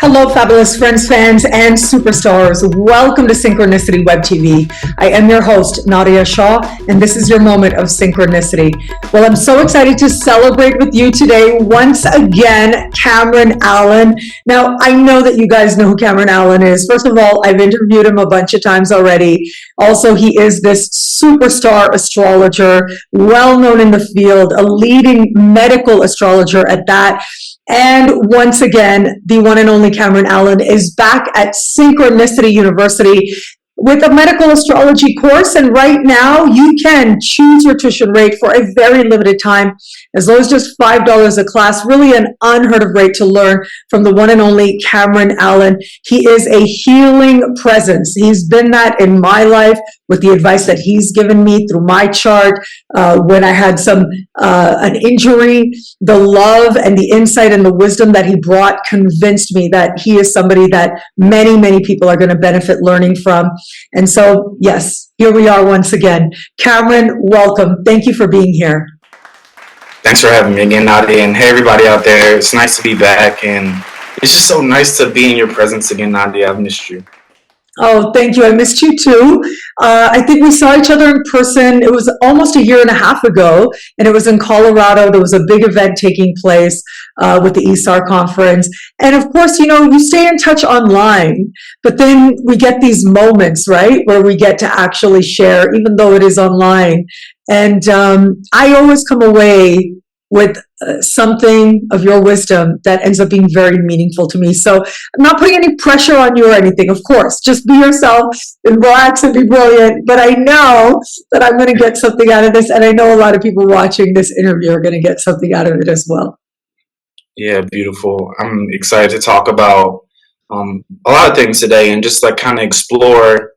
Hello, fabulous friends, fans, and superstars. Welcome to Synchronicity Web TV. I am your host, Nadia Shah, and this is your moment of synchronicity. Well, I'm so excited to celebrate with you today, once again, Cameron Allen. Now, I know that you guys know who Cameron Allen is. First of all, I've interviewed him a bunch of times already. Also, he is this superstar astrologer, well known in the field, a leading medical astrologer at that. And once again, the one and only Cameron Allen is back at Synchronicity University with a medical astrology course. And right now, you can choose your tuition rate for a very limited time, as low as just $5 a class. Really an unheard of rate to learn from the one and only Cameron Allen. He is a healing presence. He's been that in my life with the advice that he's given me through my chart when I had an injury. The love and the insight and the wisdom that he brought convinced me that he is somebody that many, many people are going to benefit learning from. And so, yes, here we are once again. Cameron, welcome. Thank you for being here. Thanks for having me again, Nadia. And hey, everybody out there. It's nice to be back. And it's just so nice to be in your presence again, Nadia. I've missed you. Oh, thank you. I missed you too. I think we saw each other in person. It was almost a year and a half ago, and it was in Colorado. There was a big event taking place with the ESAR conference. And of course, you stay in touch online, but then we get these moments, right, where we get to actually share, even though it is online. And I always come away with something of your wisdom that ends up being very meaningful to me. So I'm not putting any pressure on you or anything, of course. Just be yourself and relax and be brilliant. But I know that I'm going to get something out of this, and I know a lot of people watching this interview are going to get something out of it as well. Yeah, beautiful. I'm excited to talk about a lot of things today and just kind of explore.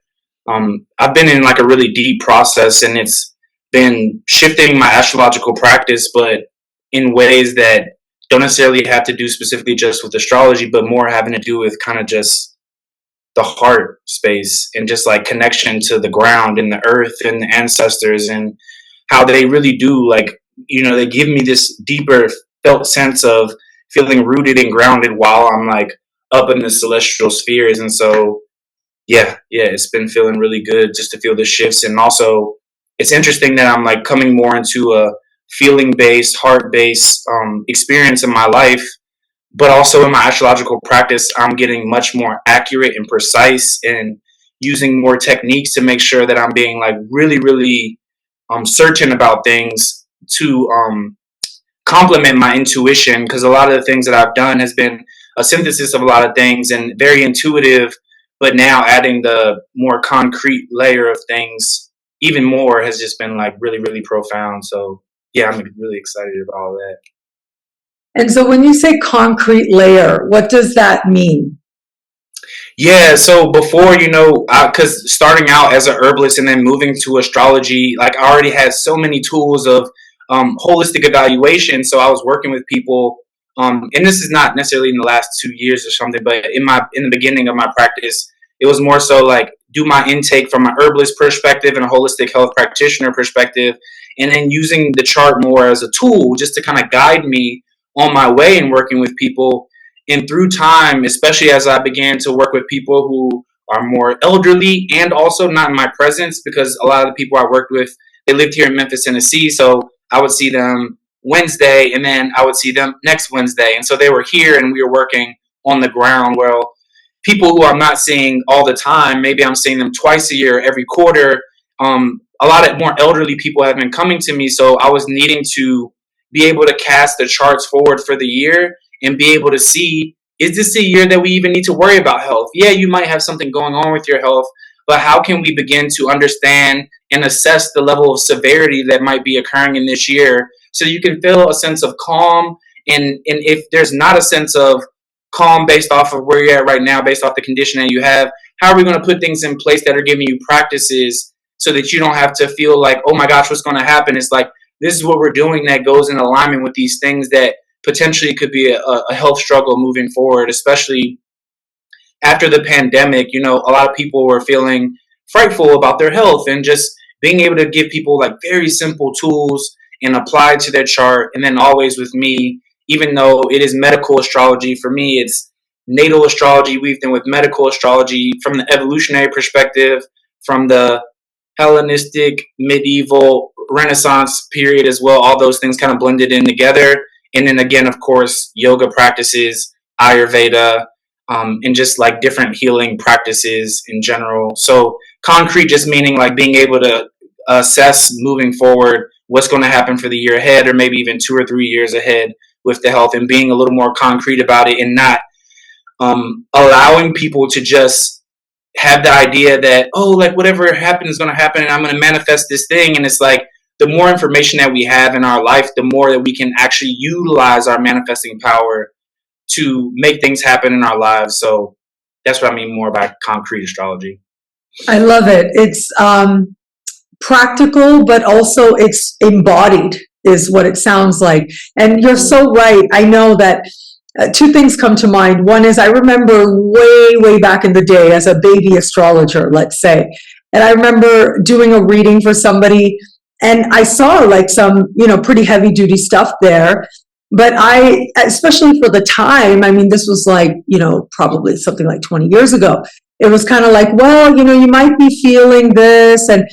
I've been in a really deep process, and it's been shifting my astrological practice, but in ways that don't necessarily have to do specifically just with astrology, but more having to do with kind of just the heart space and just connection to the ground and the earth and the ancestors, and how they really do they give me this deeper felt sense of feeling rooted and grounded while I'm up in the celestial spheres. And so yeah, it's been feeling really good just to feel the shifts. And also it's interesting that I'm coming more into a feeling-based, heart-based experience in my life, but also in my astrological practice, I'm getting much more accurate and precise and using more techniques to make sure that I'm being really, really certain about things to complement my intuition, because a lot of the things that I've done has been a synthesis of a lot of things and very intuitive, but now adding the more concrete layer of things even more has just been really, really profound. So yeah, I'm really excited about all that. And so when you say concrete layer, what does that mean? Yeah, so before, because starting out as a herbalist and then moving to astrology, I already had so many tools of holistic evaluation. So I was working with people, and this is not necessarily in the last 2 years or something, but in the beginning of my practice, it was more so do my intake from an herbalist perspective and a holistic health practitioner perspective, and then using the chart more as a tool just to kind of guide me on my way in working with people. And through time, especially as I began to work with people who are more elderly and also not in my presence, because a lot of the people I worked with, they lived here in Memphis, Tennessee. So I would see them Wednesday and then I would see them next Wednesday. And so they were here and we were working on the ground. Well, people who I'm not seeing all the time, maybe I'm seeing them twice a year, every quarter. A lot of more elderly people have been coming to me. So I was needing to be able to cast the charts forward for the year and be able to see, is this a year that we even need to worry about health? Yeah, you might have something going on with your health, but how can we begin to understand and assess the level of severity that might be occurring in this year so you can feel a sense of calm? And if there's not a sense of calm based off of where you're at right now, based off the condition that you have, how are we going to put things in place that are giving you practices so that you don't have to feel oh my gosh, what's going to happen? It's this is what we're doing that goes in alignment with these things that potentially could be a health struggle moving forward, especially after the pandemic. A lot of people were feeling frightful about their health, and just being able to give people very simple tools and apply to their chart. And then always with me, even though it is medical astrology, for me, it's natal astrology weaved in with medical astrology, from the evolutionary perspective, from the Hellenistic, medieval, Renaissance period as well. All those things kind of blended in together. And then again, of course, yoga practices, Ayurveda, and just like different healing practices in general. So concrete just meaning like being able to assess moving forward what's going to happen for the year ahead, or maybe even 2 or 3 years ahead with the health, and being a little more concrete about it, and not allowing people to just have the idea that, oh, like whatever happens is going to happen and I'm going to manifest this thing. And it's like the more information that we have in our life, the more that we can actually utilize our manifesting power to make things happen in our lives. So that's what I mean more by concrete astrology. I love it. It's practical, but also it's embodied, is what it sounds like. And you're so right. I know that two things come to mind. One is I remember way back in the day as a baby astrologer, let's say, and I remember doing a reading for somebody, and I saw like some, pretty heavy duty stuff there. But especially for the time, I mean, this was like, probably something like 20 years ago. It was kind of like, well, you might be feeling this. And,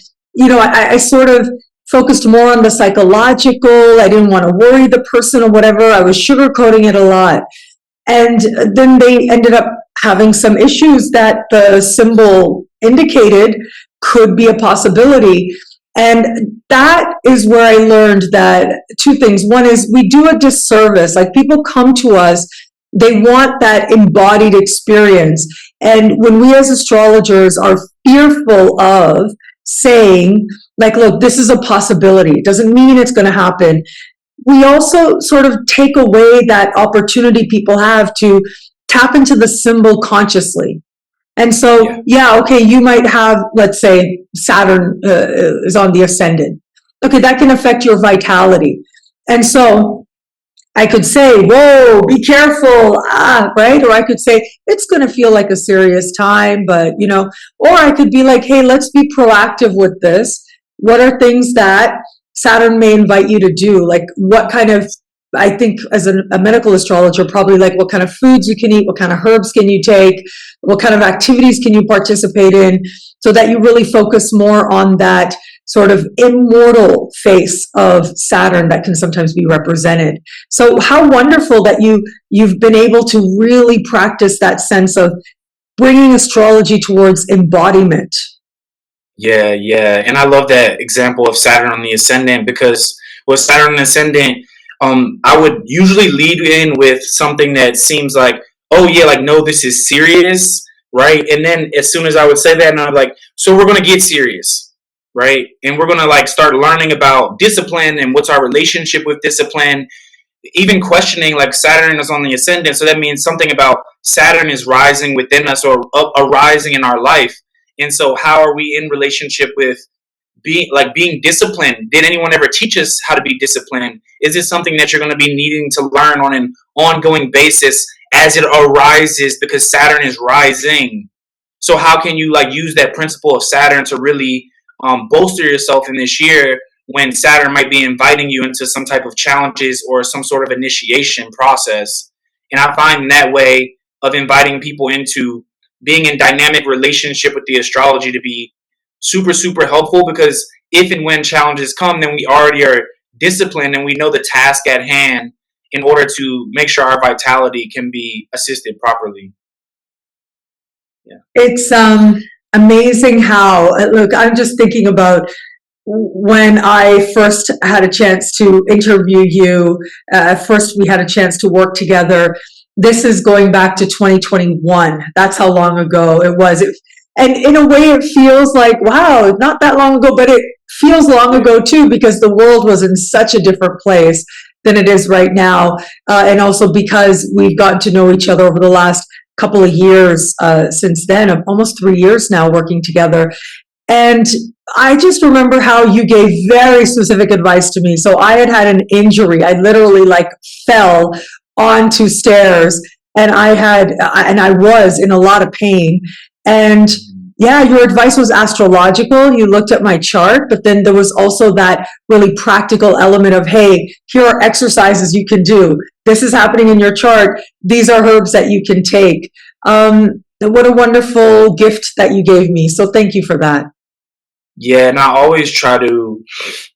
I sort of focused more on the psychological. I didn't want to worry the person or whatever. I was sugarcoating it a lot. And then they ended up having some issues that the symbol indicated could be a possibility. And that is where I learned that two things. One is we do a disservice. Like, people come to us, they want that embodied experience. And when we as astrologers are fearful of saying, like, look, this is a possibility, it doesn't mean it's going to happen, we also sort of take away that opportunity people have to tap into the symbol consciously. And so, okay, you might have, let's say, Saturn is on the ascendant. Okay, that can affect your vitality. And so I could say, whoa, be careful, right? Or I could say, it's going to feel like a serious time, but, or I could be like, hey, let's be proactive with this. What are things that Saturn may invite you to do? Like, what kind of, I think as a medical astrologer, probably like what kind of foods you can eat, what kind of herbs can you take, what kind of activities can you participate in, so that you really focus more on that sort of immortal face of Saturn that can sometimes be represented. So how wonderful that you've been able to really practice that sense of bringing astrology towards embodiment. Yeah. And I love that example of Saturn on the ascendant, because with Saturn on the ascendant, I would usually lead in with something that seems like, oh yeah, like, no, this is serious, right? And then as soon as I would say that, and I'm like, so we're going to get serious, right? And we're going to like start learning about discipline and what's our relationship with discipline, even questioning, like, Saturn is on the ascendant, so that means something about Saturn is rising within us, or arising in our life. And so how are we in relationship with being disciplined? Did anyone ever teach us how to be disciplined? Is this something that you're going to be needing to learn on an ongoing basis as it arises, because Saturn is rising? So how can you like use that principle of Saturn to really bolster yourself in this year, when Saturn might be inviting you into some type of challenges or some sort of initiation process? And I find that way of inviting people into being in dynamic relationship with the astrology to be super helpful, because if and when challenges come, then we already are disciplined and we know the task at hand in order to make sure our vitality can be assisted properly. It's amazing how, look, I'm just thinking about when I first had a chance to interview you. First we had a chance to work together. This is going back to 2021. That's how long ago it was. And in a way, it feels like, wow, not that long ago, but it feels long ago too, because the world was in such a different place than it is right now. And also because we've gotten to know each other over the last couple of years since then, almost 3 years now working together. And I just remember how you gave very specific advice to me. So I had an injury. I literally like fell onto stairs, and I was in a lot of pain. And Yeah, your advice was astrological. You looked at my chart, but then there was also that really practical element of, hey, here are exercises you can do. This is happening in your chart. These are herbs that you can take. What a wonderful gift that you gave me. So thank you for that. Yeah, and I always try to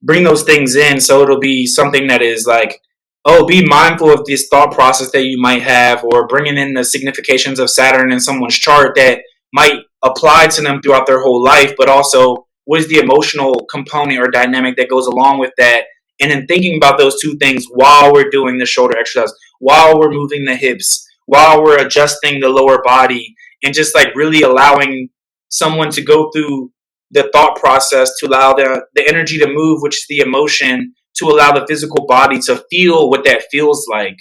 bring those things in so it'll be something that is like, oh, be mindful of this thought process that you might have, or bringing in the significations of Saturn in someone's chart that might apply to them throughout their whole life, but also what is the emotional component or dynamic that goes along with that. And then thinking about those two things while we're doing the shoulder exercise, while we're moving the hips, while we're adjusting the lower body, and just like really allowing someone to go through the thought process to allow the energy to move, which is the emotion, to allow the physical body to feel what that feels like,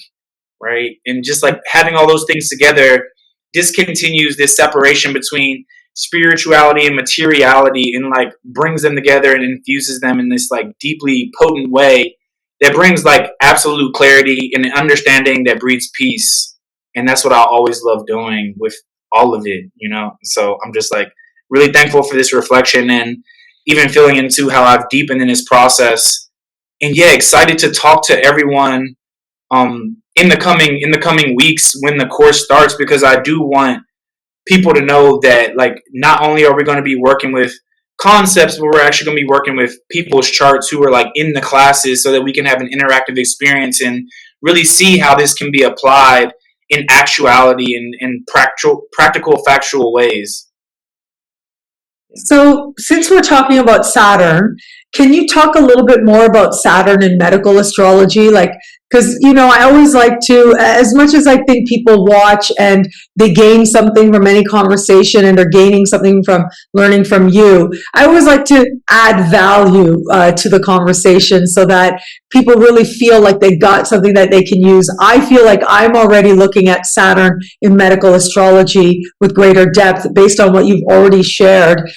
right? And just like having all those things together discontinues this separation between spirituality and materiality, and like brings them together and infuses them in this like deeply potent way that brings like absolute clarity and an understanding that breeds peace. And that's what I always love doing with all of it, you know? So I'm just like really thankful for this reflection, and even feeling into how I've deepened in this process. And yeah, excited to talk to everyone in the coming weeks when the course starts, because I do want people to know that like not only are we going to be working with concepts, but we're actually going to be working with people's charts who are like in the classes, so that we can have an interactive experience and really see how this can be applied in actuality and in practical factual ways. So, since we're talking about Saturn, can you talk a little bit more about Saturn and medical astrology? Like, because, I always like to, as much as I think people watch and they gain something from any conversation and they're gaining something from learning from you, I always like to add value to the conversation so that people really feel like they got something that they can use. I feel like I'm already looking at Saturn in medical astrology with greater depth based on what you've already shared.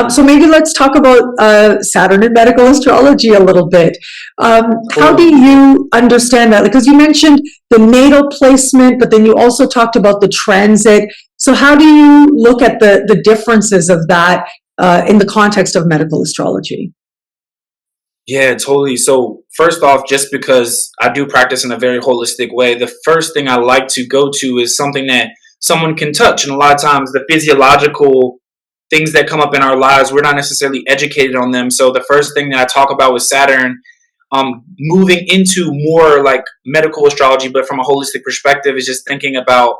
So maybe let's talk about Saturn and medical astrology a little bit. How do Cool. you understand that? Because you mentioned the natal placement, but then you also talked about the transit. So how do you look at the differences of that in the context of medical astrology? Yeah, totally. So, first off, just because I do practice in a very holistic way, the first thing I like to go to is something that someone can touch. And a lot of times, the physiological things that come up in our lives, we're not necessarily educated on them. So, the first thing that I talk about with Saturn, moving into more like medical astrology, but from a holistic perspective, is just thinking about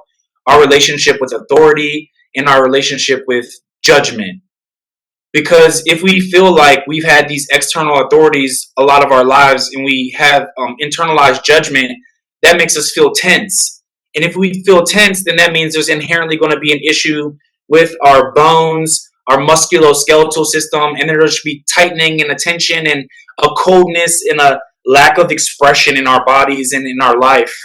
our relationship with authority and our relationship with judgment. Because if we feel like we've had these external authorities a lot of our lives, and we have internalized judgment, that makes us feel tense. And if we feel tense, then that means there's inherently going to be an issue with our bones, our musculoskeletal system, and there should be tightening and a tension and a coldness and a lack of expression in our bodies and in our life.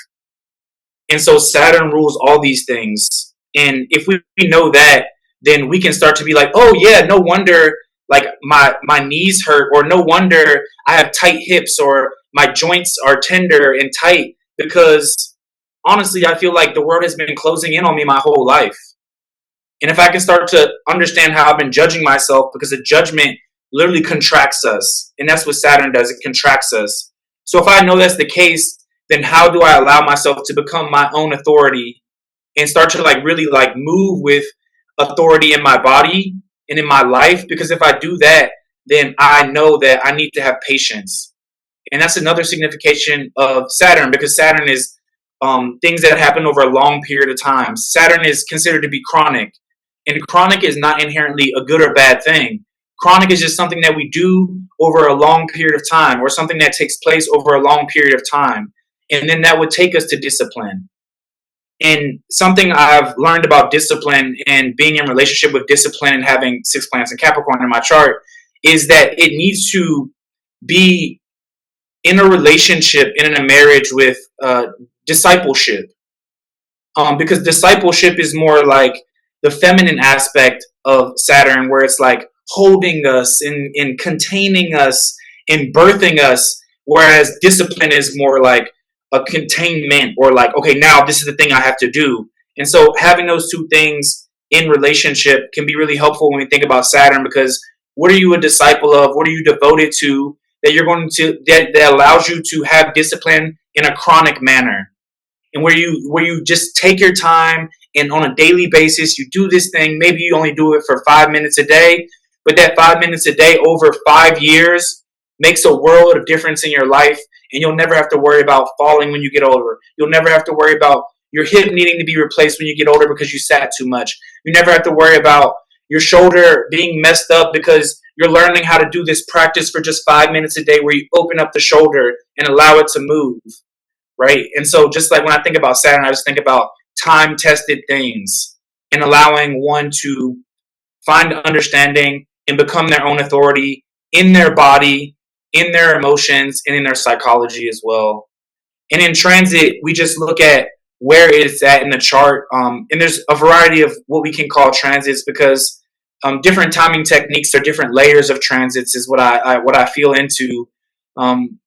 And so Saturn rules all these things. And if we know that, then we can start to be like, oh yeah, no wonder like my knees hurt, or no wonder I have tight hips, or my joints are tender and tight, because honestly I feel like the world has been closing in on me my whole life. And if I can start to understand how I've been judging myself, because the judgment literally contracts us. And that's what Saturn does, it contracts us. So if I know that's the case, then how do I allow myself to become my own authority and start to like really like move with authority in my body and in my life? Because if I do that, then I know that I need to have patience. And that's another signification of Saturn, because Saturn is things that happen over a long period of time. Saturn is considered to be chronic, and chronic is not inherently a good or bad thing. Chronic is just something that we do over a long period of time, or something that takes place over a long period of time. And then that would take us to discipline. And something I've learned about discipline and being in relationship with discipline and having six planets in Capricorn in my chart is that it needs to be in a relationship and in a marriage with discipleship. Because discipleship is more like the feminine aspect of Saturn, where it's like holding us and containing us and birthing us, whereas discipline is more like a containment, or like, okay, now this is the thing I have to do. And so having those two things in relationship can be really helpful when we think about Saturn, because what are you a disciple of? What are you devoted to that you're going to that allows you to have discipline in a chronic manner, and where you just take your time and on a daily basis you do this thing. Maybe you only do it for 5 minutes a day, but that 5 minutes a day over 5 years makes a world of difference in your life, and you'll never have to worry about falling when you get older. You'll never have to worry about your hip needing to be replaced when you get older because you sat too much. You never have to worry about your shoulder being messed up because you're learning how to do this practice for just 5 minutes a day where you open up the shoulder and allow it to move, right? And so, just like when I think about Saturn, I just think about time tested things and allowing one to find understanding and become their own authority in their body, in their emotions, and in their psychology as well. And in transit, we just look at where it's at in the chart. And there's a variety of what we can call transits, because different timing techniques or different layers of transits is what I feel into. Um,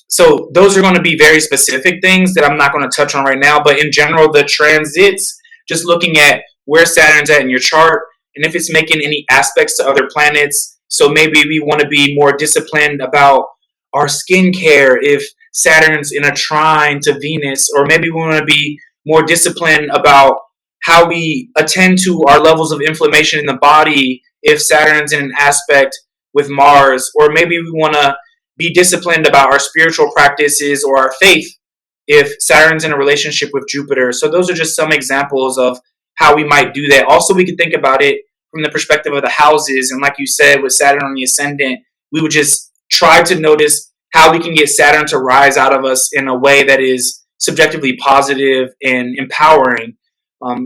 so those are going to be very specific things that I'm not going to touch on right now. But in general, the transits, just looking at where Saturn's at in your chart and if it's making any aspects to other planets. So maybe we want to be more disciplined about our skincare if Saturn's in a trine to Venus, or maybe we want to be more disciplined about how we attend to our levels of inflammation in the body if Saturn's in an aspect with Mars, or maybe we want to be disciplined about our spiritual practices or our faith if Saturn's in a relationship with Jupiter. So those are just some examples of how we might do that. Also, we could think about it from the perspective of the houses. And like you said, with Saturn on the ascendant, we would just try to notice how we can get Saturn to rise out of us in a way that is subjectively positive and empowering.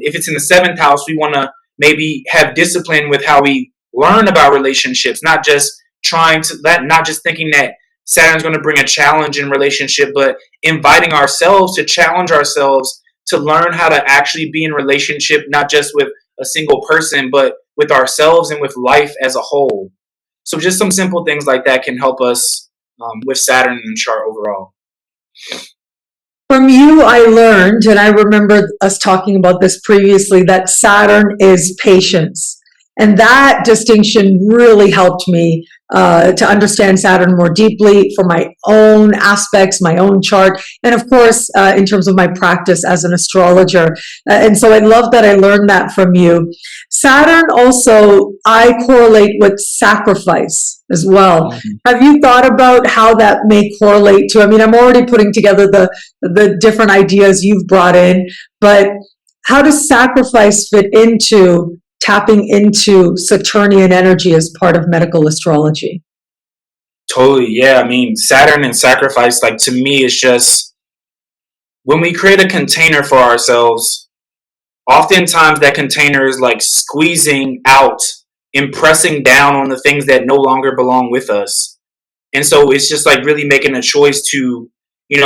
If it's in the seventh house, we want to maybe have discipline with how we learn about relationships, not just thinking that Saturn's going to bring a challenge in relationship, but inviting ourselves to challenge ourselves to learn how to actually be in relationship, not just with a single person, but with ourselves and with life as a whole. So just some simple things like that can help us with Saturn in the chart overall. From you, I learned, and I remember us talking about this previously, that Saturn is patience. And that distinction really helped me to understand Saturn more deeply for my own aspects, my own chart, and of course, in terms of my practice as an astrologer. And so I love that I learned that from you. Saturn also, I correlate with sacrifice as well. Mm-hmm. Have you thought about how that may correlate to, I mean, I'm already putting together the different ideas you've brought in, but how does sacrifice fit into tapping into Saturnian energy as part of medical astrology? Totally, yeah. I mean, Saturn and sacrifice, like, to me, is just when we create a container for ourselves, oftentimes that container is like squeezing out and pressing down on the things that no longer belong with us. And so it's just like really making a choice to,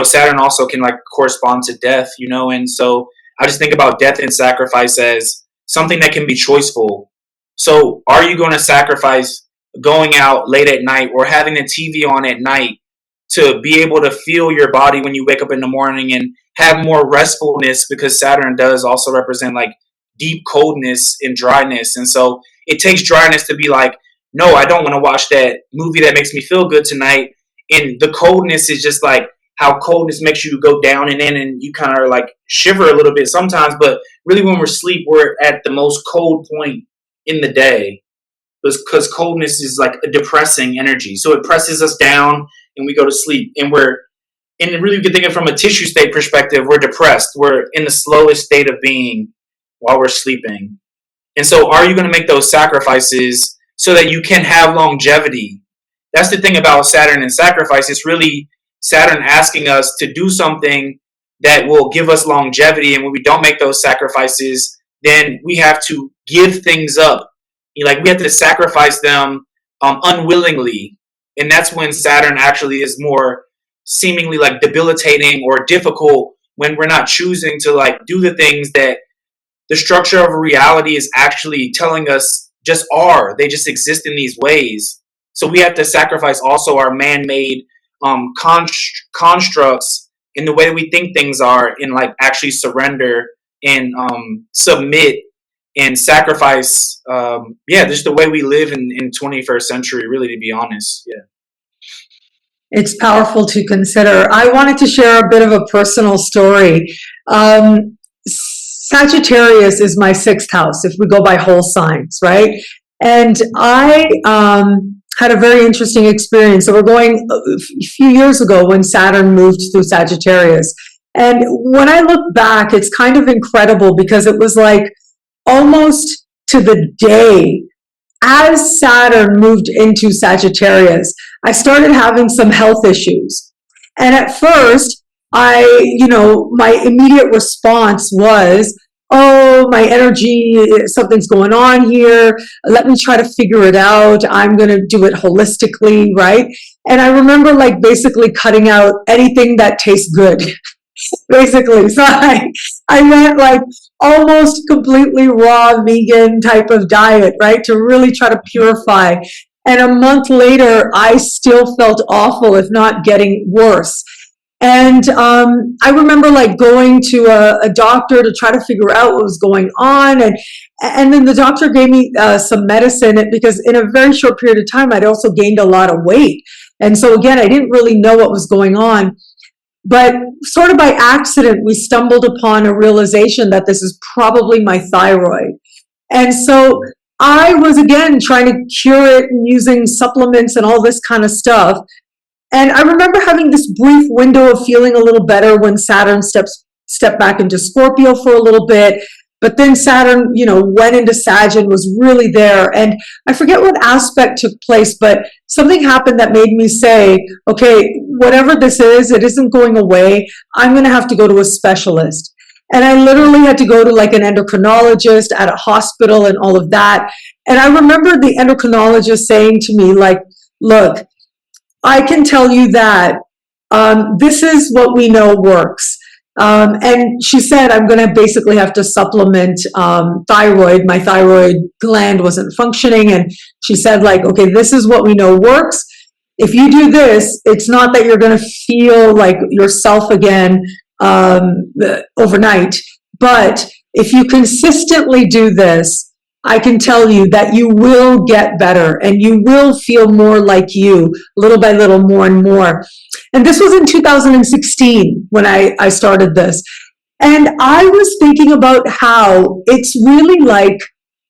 Saturn also can like correspond to death, and so I just think about death and sacrifice as something that can be choiceful. So are you going to sacrifice going out late at night or having the TV on at night to be able to feel your body when you wake up in the morning and have more restfulness, because Saturn does also represent like deep coldness and dryness. And so it takes dryness to be like, no, I don't want to watch that movie that makes me feel good tonight. And the coldness is just like how coldness makes you go down and in, and you kind of like shiver a little bit sometimes. But really, when we're asleep, we're at the most cold point in the day, because coldness is like a depressing energy. So it presses us down and we go to sleep. And really, you can think of it from a tissue state perspective, we're depressed. We're in the slowest state of being while we're sleeping. And so are you going to make those sacrifices so that you can have longevity? That's the thing about Saturn and sacrifice. It's really Saturn asking us to do something that will give us longevity. And when we don't make those sacrifices, then we have to give things up. We have to sacrifice them unwillingly. And that's when Saturn actually is more seemingly like debilitating or difficult, when we're not choosing to like do the things that the structure of reality is actually telling us just are. They just exist in these ways. So we have to sacrifice also our man-made constructs in the way we think things are, and like actually surrender and submit and sacrifice. Just the way we live in 21st century. Really, to be honest, yeah. It's powerful to consider. I wanted to share a bit of a personal story. Sagittarius is my sixth house, if we go by whole signs, right? And I had a very interesting experience. So we're going a few years ago when Saturn moved through Sagittarius. And when I look back, it's kind of incredible because it was like almost to the day as Saturn moved into Sagittarius, I started having some health issues. And at first, my immediate response was, oh, my energy, something's going on here. Let me try to figure it out. I'm going to do it holistically, right? And I remember like basically cutting out anything that tastes good. Basically, so I went like almost completely raw vegan type of diet, right, to really try to purify. And a month later, I still felt awful, if not getting worse. And I remember like going to a doctor to try to figure out what was going on, and then the doctor gave me some medicine because in a very short period of time, I'd also gained a lot of weight, and so again, I didn't really know what was going on. But sort of by accident, we stumbled upon a realization that this is probably my thyroid. And so I was again trying to cure it and using supplements and all this kind of stuff. And I remember having this brief window of feeling a little better when Saturn stepped back into Scorpio for a little bit. But then Saturn, went into Sag and was really there. And I forget what aspect took place, but something happened that made me say, okay, whatever this is, it isn't going away. I'm going to have to go to a specialist. And I literally had to go to like an endocrinologist at a hospital and all of that. And I remember the endocrinologist saying to me, like, look, I can tell you that this is what we know works. And she said, I'm going to basically have to supplement thyroid. My thyroid gland wasn't functioning. And she said, like, okay, this is what we know works. If you do this, it's not that you're going to feel like yourself again overnight. But if you consistently do this, I can tell you that you will get better and you will feel more like you, little by little, more and more. And this was in 2016 when I started this. And I was thinking about how it's really like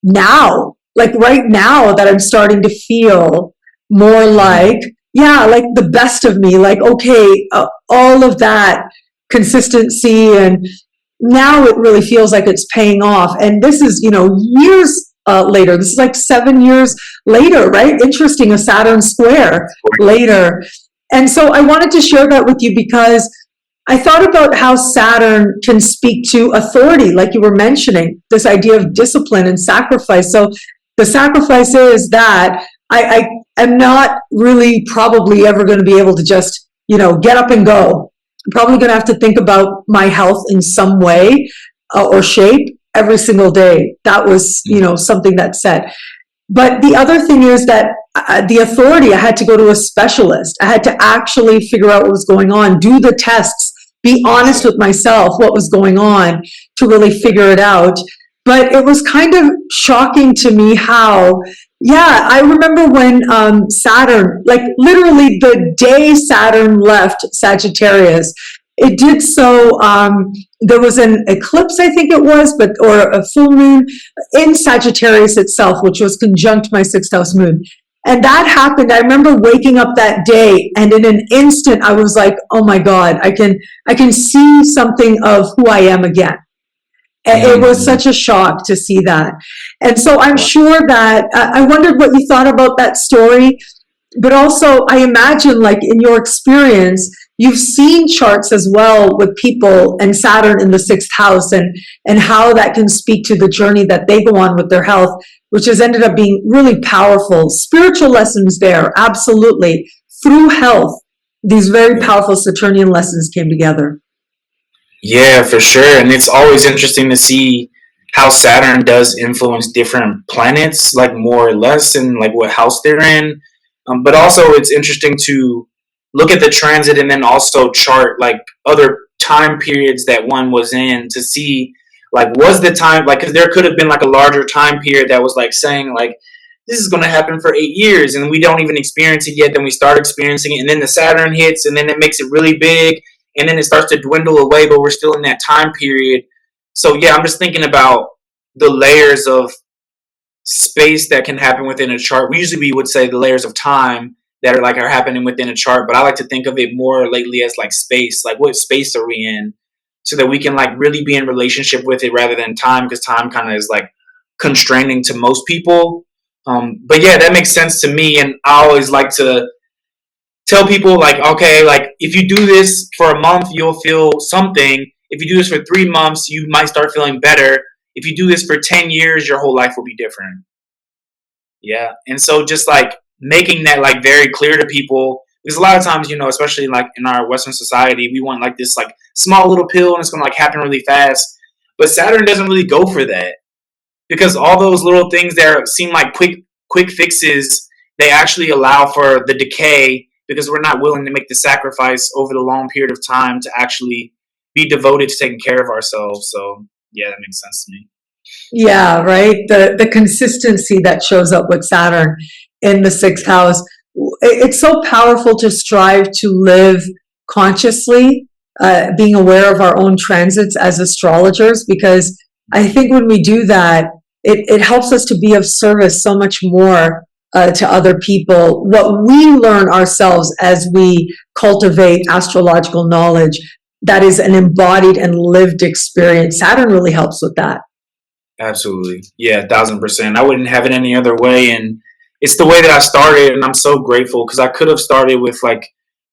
now, like right now, that I'm starting to feel more like, like the best of me, like, okay, all of that consistency, and now it really feels like it's paying off. And this is, years later. This is like 7 years later, right? Interesting, a Saturn square later. And so I wanted to share that with you because I thought about how Saturn can speak to authority, like you were mentioning, this idea of discipline and sacrifice. So the sacrifice is that I am not really probably ever going to be able to just, get up and go. I'm probably going to have to think about my health in some way or shape every single day. That was, something that said. But the other thing is that the authority, I had to go to a specialist. I had to actually figure out what was going on, do the tests, be honest with myself, what was going on to really figure it out. But it was kind of shocking to me how, I remember when Saturn, like literally the day Saturn left Sagittarius, it did so, there was an eclipse, I think it was, or a full moon in Sagittarius itself, which was conjunct my sixth house moon. And that happened. I remember waking up that day, and in an instant, I was like, oh my God, I can see something of who I am again. It was such a shock to see that. And so I'm sure that, I wondered what you thought about that story, but also I imagine, like in your experience, you've seen charts as well with people and Saturn in the sixth house, and how that can speak to the journey that they go on with their health, which has ended up being really powerful. Spiritual lessons there, absolutely. Through health, these very powerful Saturnian lessons came together. Yeah, for sure. And it's always interesting to see how Saturn does influence different planets, like more or less, and like what house they're in. But also, it's interesting to look at the transit and then also chart like other time periods that one was in to see Like, was the time, like, because there could have been like a larger time period that was like saying like this is going to happen for 8 years, and we don't even experience it yet. Then we start experiencing it, and then the Saturn hits, and then it makes it really big, and then it starts to dwindle away, but we're still in that time period. So yeah, I'm just thinking about the layers of space that can happen within a chart. We would say the layers of time that are happening within a chart, but I like to think of it more lately as like space. Like, what space are we in, so that we can like really be in relationship with it rather than time, because time kind of is like constraining to most people. But yeah, that makes sense to me, and I always like to tell people like, okay, like if you do this for a month, you'll feel something. If you do this for 3 months, you might start feeling better. If you do this for 10 years, your whole life will be different. Yeah. And so just like making that like very clear to people, because a lot of times, especially like in our Western society, we want like this like small little pill and it's going to like happen really fast. But Saturn doesn't really go for that, because all those little things that seem like quick fixes, they actually allow for the decay, because we're not willing to make the sacrifice over the long period of time to actually be devoted to taking care of ourselves. So yeah, that makes sense to me. Yeah, right. The consistency that shows up with Saturn in the sixth house. It's so powerful to strive to live consciously, being aware of our own transits as astrologers, because I think when we do that, it helps us to be of service so much more to other people. What we learn ourselves as we cultivate astrological knowledge, that is an embodied and lived experience. Saturn really helps with that. Absolutely. Yeah, 1,000%. I wouldn't have it any other way. And it's the way that I started. And I'm so grateful, because I could have started with like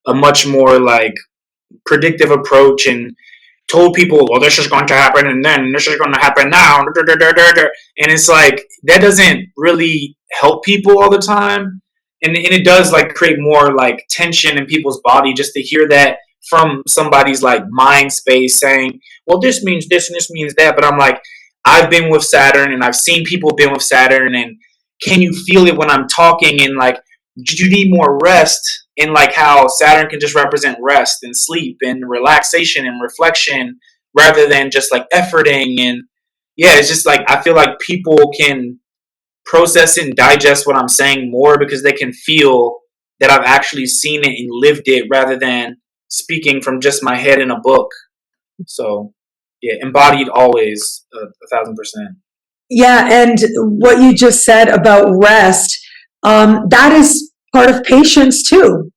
a much more like predictive approach and told people, well, this is going to happen, and then this is going to happen now. And it's like, that doesn't really help people all the time. And it does like create more like tension in people's body, just to hear that from somebody's like mind space saying, well, this means this and this means that. But I'm like, I've been with Saturn, and I've seen people been with Saturn, and can you feel it when I'm talking? And like, you need more rest, and like how Saturn can just represent rest and sleep and relaxation and reflection, rather than just like efforting. And yeah, it's just like I feel like people can process and digest what I'm saying more, because they can feel that I've actually seen it and lived it, rather than speaking from just my head in a book. So yeah, embodied always, 1,000%. Yeah, and what you just said about rest, that is part of patience too.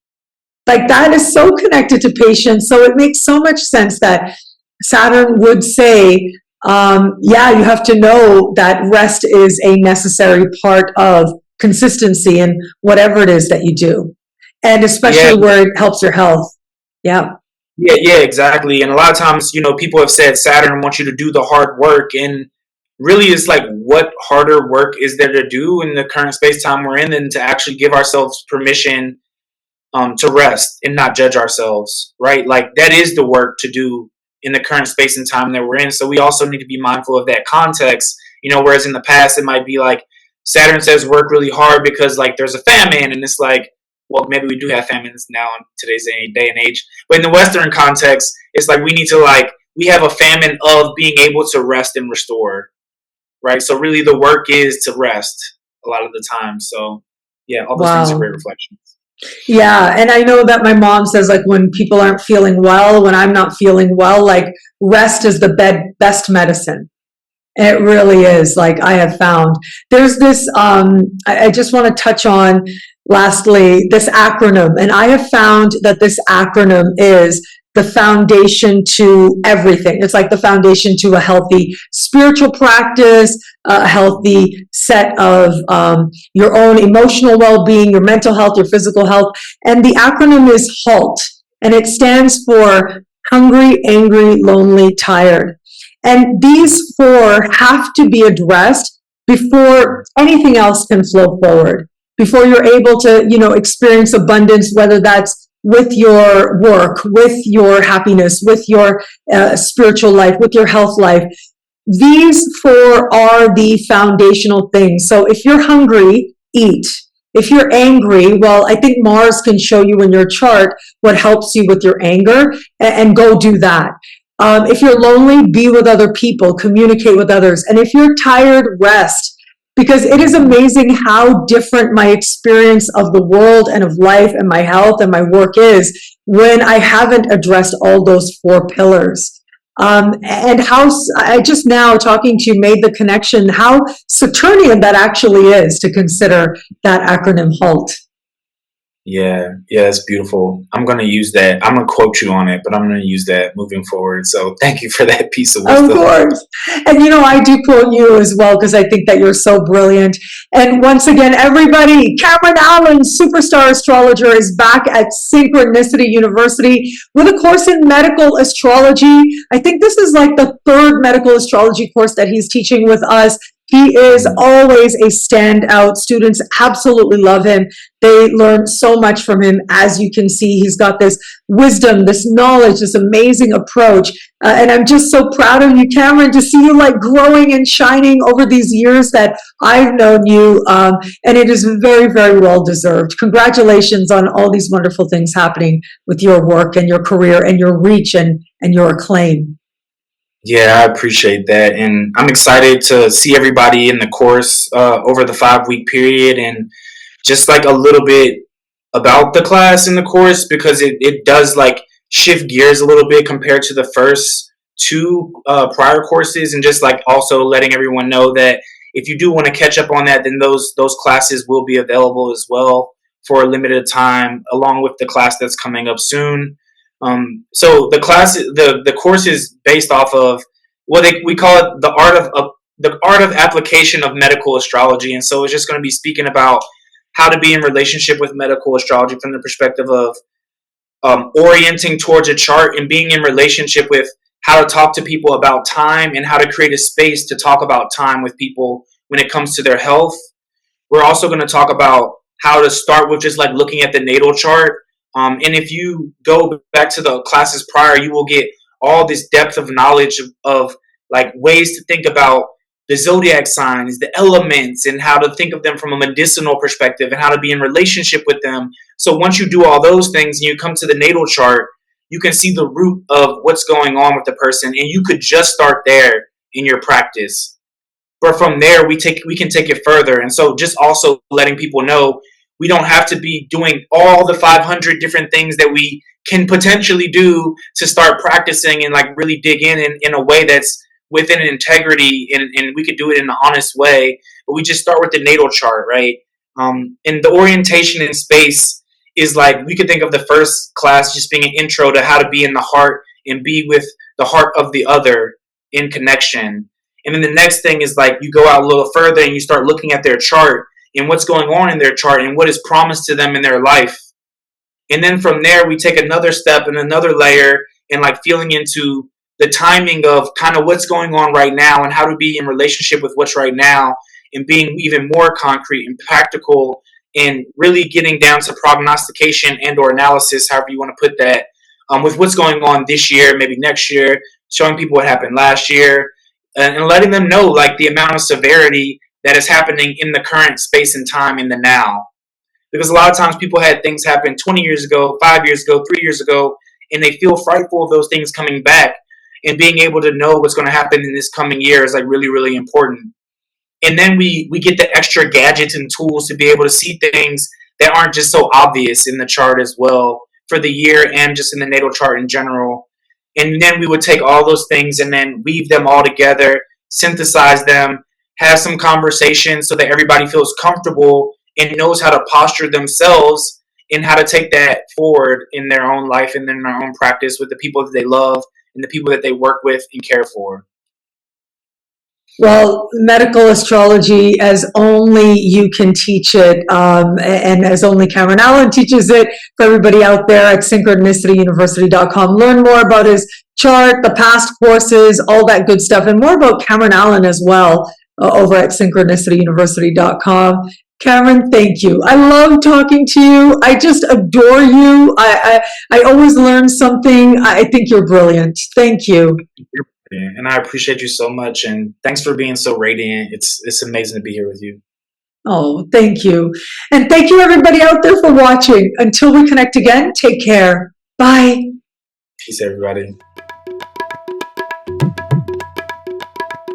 Like, that is so connected to patience. So it makes so much sense that Saturn would say, yeah, you have to know that rest is a necessary part of consistency in whatever it is that you do, and Yeah, especially where it helps your health. Yeah. yeah, exactly. And a lot of times, people have said Saturn wants you to do the hard work, and really, it's like, what harder work is there to do in the current space time we're in than to actually give ourselves permission to rest and not judge ourselves, right? Like, that is the work to do in the current space and time that we're in. So we also need to be mindful of that context. Whereas in the past it might be like Saturn says work really hard because like there's a famine, and it's like, well, maybe we do have famines now in today's day and age. But in the Western context, it's like we have a famine of being able to rest and restore, right? So really, the work is to rest a lot of the time. So yeah, all those things are Wow. great reflections. Yeah, and I know that my mom says, like, when people aren't feeling well, when I'm not feeling well, like, rest is the best medicine. It really is. Like, I have found there's this. I just want to touch on lastly this acronym, and I have found that this acronym is the foundation to everything. It's like the foundation to a healthy spiritual practice, a healthy set of your own emotional well-being, your mental health, your physical health. And the acronym is HALT, and it stands for hungry, angry, lonely, tired. And these four have to be addressed before anything else can flow forward, before you're able to, experience abundance, whether that's with your work, with your happiness, with your spiritual life, with your health life. These four are the foundational things. So if you're hungry, eat. If you're angry, well, I think Mars can show you in your chart what helps you with your anger, and go do that. If you're lonely, be with other people, communicate with others. And if you're tired, rest. Because it is amazing how different my experience of the world and of life and my health and my work is when I haven't addressed all those 4 pillars. And how I just now talking to you made the connection how Saturnian that actually is to consider that acronym HALT. Yeah, it's beautiful. I'm gonna use that. I'm gonna quote you on it, but I'm gonna use that moving forward. So thank you for that piece of Of wisdom. course. And I do quote you as well because I think that you're so brilliant. And once again, everybody, Cameron Allen, superstar astrologer, is back at Synchronicity University with a course in medical astrology. I think this is like the 3rd medical astrology course that he's teaching with us. He is always a standout. Students absolutely love him. They learn so much from him. As you can see, he's got this wisdom, this knowledge, this amazing approach. And I'm just so proud of you, Cameron, to see you like growing and shining over these years that I've known you. And it is very, very well deserved. Congratulations on all these wonderful things happening with your work and your career and your reach and your acclaim. Yeah, I appreciate that, and I'm excited to see everybody in the course over the 5 week period, and just like a little bit about the class in the course because it does like shift gears a little bit compared to the first 2 prior courses, and just like also letting everyone know that if you do want to catch up on that, then those classes will be available as well for a limited time, along with the class that's coming up soon. So the course is based off of we call it the art of application of medical astrology, and so it's just going to be speaking about how to be in relationship with medical astrology from the perspective of orienting towards a chart and being in relationship with how to talk to people about time and how to create a space to talk about time with people when it comes to their health. We're also going to talk about how to start with just like looking at the natal chart. And if you go back to the classes prior, you will get all this depth of knowledge of like ways to think about the zodiac signs, the elements, and how to think of them from a medicinal perspective and how to be in relationship with them. So once you do all those things and you come to the natal chart, you can see the root of what's going on with the person, and you could just start there in your practice. But from there, we can take it further. And so just also letting people know we don't have to be doing all the 500 different things that we can potentially do to start practicing and like really dig in a way that's within integrity, and we could do it in an honest way. But we just start with the natal chart, right? And the orientation in space is like we could think of the first class just being an intro to how to be in the heart and be with the heart of the other in connection. And then the next thing is like you go out a little further and you start looking at their chart and what's going on in their chart and what is promised to them in their life. And then from there, we take another step and another layer and like feeling into the timing of kind of what's going on right now and how to be in relationship with what's right now and being even more concrete and practical and really getting down to prognostication and or analysis, however you want to put that, with what's going on this year, maybe next year, showing people what happened last year, and letting them know like the amount of severity that is happening in the current space and time in the now. Because a lot of times people had things happen 20 years ago, 5 years ago, 3 years ago, and they feel frightful of those things coming back. And being able to know what's going to happen in this coming year is like really, really important. And then we get the extra gadgets and tools to be able to see things that aren't just so obvious in the chart as well for the year and just in the natal chart in general. And then we would take all those things and then weave them all together, synthesize them, have some conversations so that everybody feels comfortable and knows how to posture themselves and how to take that forward in their own life and in their own practice with the people that they love and the people that they work with and care for. Well, medical astrology as only you can teach it, and as only Cameron Allen teaches it for everybody out there at synchronicityuniversity.com. Learn more about his chart, the past courses, all that good stuff, and more about Cameron Allen as well over at synchronicityuniversity.com. Cameron, thank you. I love talking to you. I just adore you. I always learn something. I think you're brilliant. Thank you. And I appreciate you so much. And thanks for being so radiant. It's amazing to be here with you. Oh, thank you. And thank you, everybody out there, for watching. Until we connect again, take care. Bye. Peace, everybody.